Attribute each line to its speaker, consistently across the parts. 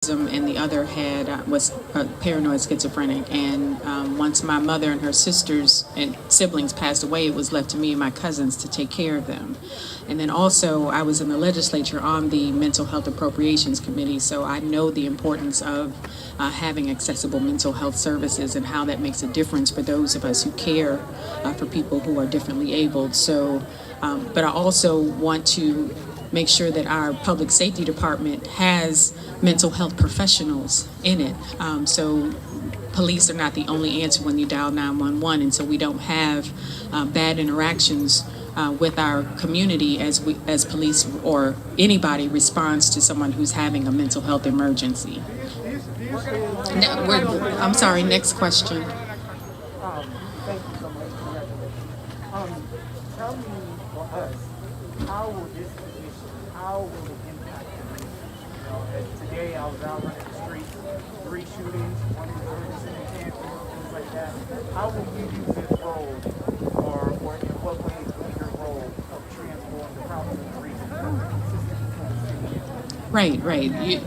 Speaker 1: and the other had was paranoid schizophrenic. And once my mother and her sisters and siblings passed away, it was left to me and my cousins to take care of them. And then also, I was in the legislature on the Mental Health Appropriations Committee, so I know the importance of having accessible mental health services and how that makes a difference for those of us who care for people who are differently abled. So, but I also want to make sure that our public safety department has mental health professionals in it. So police are not the only answer when you dial 911, and so we don't have bad interactions with our community as police or anybody responds to someone who's having a mental health emergency. I'm sorry, next question.
Speaker 2: Thank you so much for that. Tell me for us, how will this position, how will it impact the community? Today I was out running the streets, 3 shootings, one in Ferguson and Canton, things like that. How will you use this role, or in what way will your role help transform the problems in the region?
Speaker 1: Right.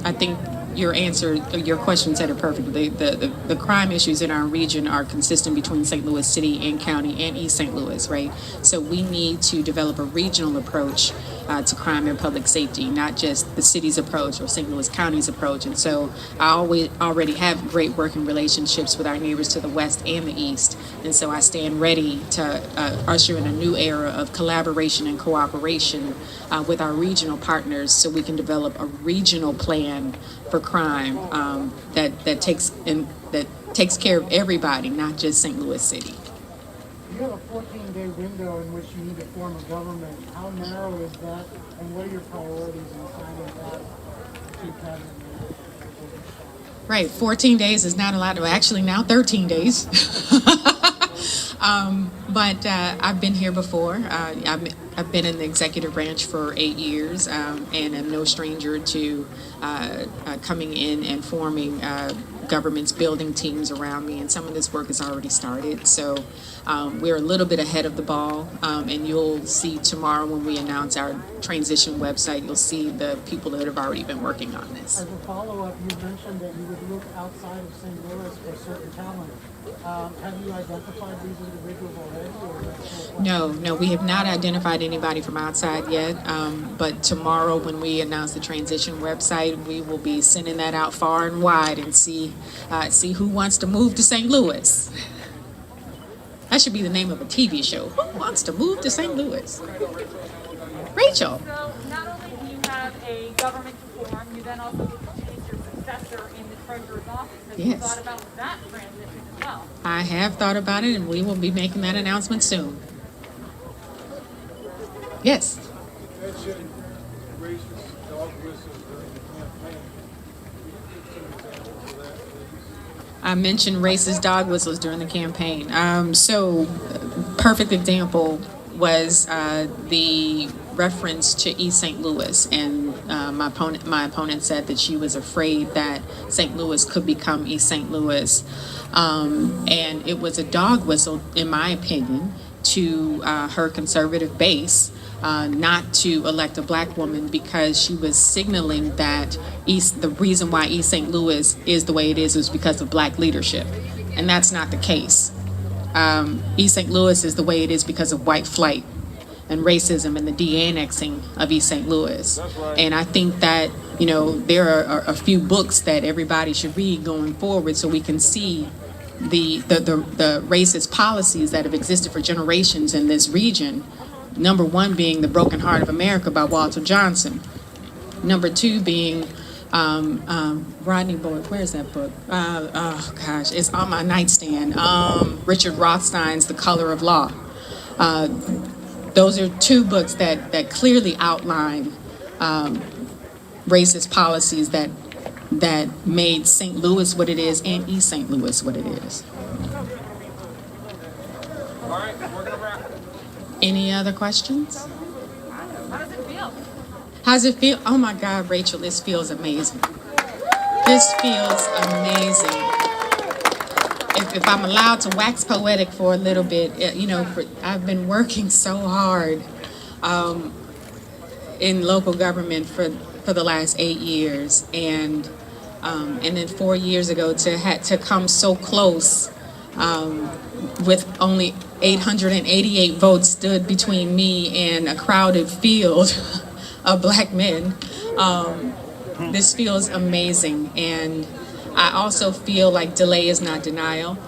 Speaker 1: I think your question said it perfectly. The crime issues in our region are consistent between St. Louis City and County and East St. Louis, right? So we need to develop a regional approach to crime and public safety, not just the city's approach or St. Louis County's approach. And so I already have great working relationships with our neighbors to the west and the east. And so I stand ready to usher in a new era of collaboration and cooperation with our regional partners so we can develop a regional plan for crime that takes care of everybody, not just St. Louis City.
Speaker 2: You have a 14-day window in which you need to form a government. How narrow is that, and what are your priorities in assigning that to cabinet?
Speaker 1: Right, 14 days is not a lot. Well, actually, now 13 days. But I've been here before. I've been in the executive branch for 8 years, and I'm no stranger to coming in and forming governments, building teams around me, and some of this work has already started. So we're a little bit ahead of the ball, and you'll see tomorrow when we announce our transition website, you'll see the people that have already been working on this.
Speaker 2: As a follow-up, you mentioned that you would look outside of St. Louis for certain talent. Have you identified these individuals already?
Speaker 1: No, we have not identified anybody from outside yet. But tomorrow, when we announce the transition website, we will be sending that out far and wide and see who wants to move to St. Louis. That should be the name of a TV show. Who wants to move to St. Louis? Rachel.
Speaker 3: So not only do you have a government to form, you then also get to choose your successor in the treasurer's office. Have you
Speaker 1: Yes.
Speaker 3: thought about that transition as well?
Speaker 1: I have thought about it, and we will be making that announcement soon. Yes.
Speaker 4: You mentioned racist dog whistles during the campaign. Can you give some examples of that, please?
Speaker 1: I mentioned racist dog whistles during the campaign. So, perfect example was the reference to East St. Louis, and my opponent said that she was afraid that St. Louis could become East St. Louis, and it was a dog whistle, in my opinion, to her conservative base. Not to elect a black woman because she was signaling that the reason why East St. Louis is the way it is because of black leadership. And that's not the case. East St. Louis is the way it is because of white flight and racism and the de-annexing of East St. Louis. Right. And I think that, there are a few books that everybody should read going forward so we can see the racist policies that have existed for generations in this region. Number one being The Broken Heart of America by Walter Johnson. Number two being Rodney Boyd. Where's that book? Oh gosh, it's on my nightstand. Richard Rothstein's The Color of Law. Those are two books that clearly outline racist policies that made St. Louis what it is and East St. Louis what it is.
Speaker 4: All right, we're gonna wrap.
Speaker 1: Any other questions?
Speaker 3: How does it feel?
Speaker 1: How's it feel? Oh my God, Rachel, this feels amazing. This feels amazing. If I'm allowed to wax poetic for a little bit, I've been working so hard in local government for the last 8 years, and And then 4 years ago to come so close, with only 888 votes stood between me and a crowded field of black men. This feels amazing, and I also feel like delay is not denial,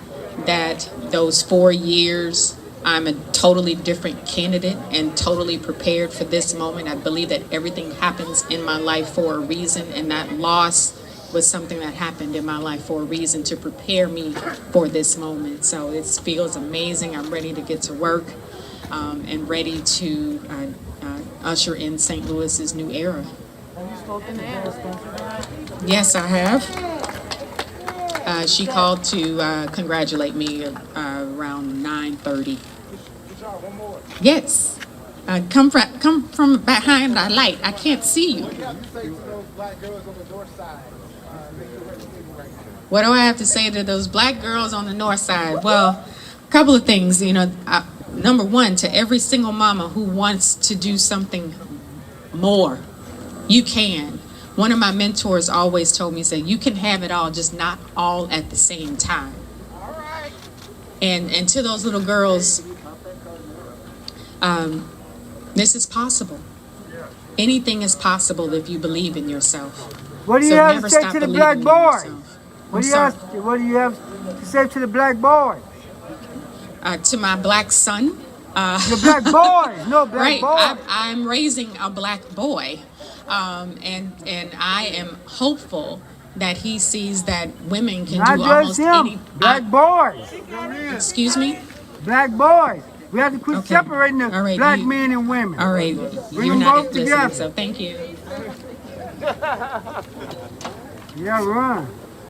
Speaker 1: that those 4 years, I'm a totally different candidate and totally prepared for this moment. I believe that everything happens in my life for a reason, and that loss was something that happened in my life for a reason to prepare me for this moment. So it feels amazing. I'm ready to get to work, and ready to usher in St. Louis's new era.
Speaker 2: Have you spoken to Mayor Spencer?
Speaker 1: Yes, I have. She called to congratulate me around 9:30.
Speaker 2: One more.
Speaker 1: Yes. Come from behind the light. I can't see you.
Speaker 2: What do you have to say to those black girls on the north side?
Speaker 1: What do I have to say to those black girls on the north side? Well, a couple of things. Number one, to every single mama who wants to do something more, you can. One of my mentors always told me, said, you can have it all, just not all at the same time.
Speaker 2: All right.
Speaker 1: And to those little girls, this is possible. Anything is possible if you believe in yourself.
Speaker 5: What do you
Speaker 1: So
Speaker 5: have
Speaker 1: never
Speaker 5: to say
Speaker 1: stop
Speaker 5: to the
Speaker 1: believing
Speaker 5: black
Speaker 1: in
Speaker 5: boys?
Speaker 1: yourself.
Speaker 5: What do you have to say to the black boys?
Speaker 1: To my black son.
Speaker 5: The black boys, no black
Speaker 1: Right,
Speaker 5: boys.
Speaker 1: I'm raising a black boy, and I am hopeful that he sees that women can
Speaker 5: Not
Speaker 1: do
Speaker 5: just
Speaker 1: almost
Speaker 5: him.
Speaker 1: any.
Speaker 5: Black boys.
Speaker 1: Excuse me.
Speaker 5: Black boys. We have to quit
Speaker 1: Okay.
Speaker 5: separating the
Speaker 1: All right,
Speaker 5: black
Speaker 1: you-
Speaker 5: men and women.
Speaker 1: All right,
Speaker 5: Bring
Speaker 1: you're
Speaker 5: them
Speaker 1: not
Speaker 5: both
Speaker 1: listening,
Speaker 5: together.
Speaker 1: so thank you.
Speaker 5: Yeah, run.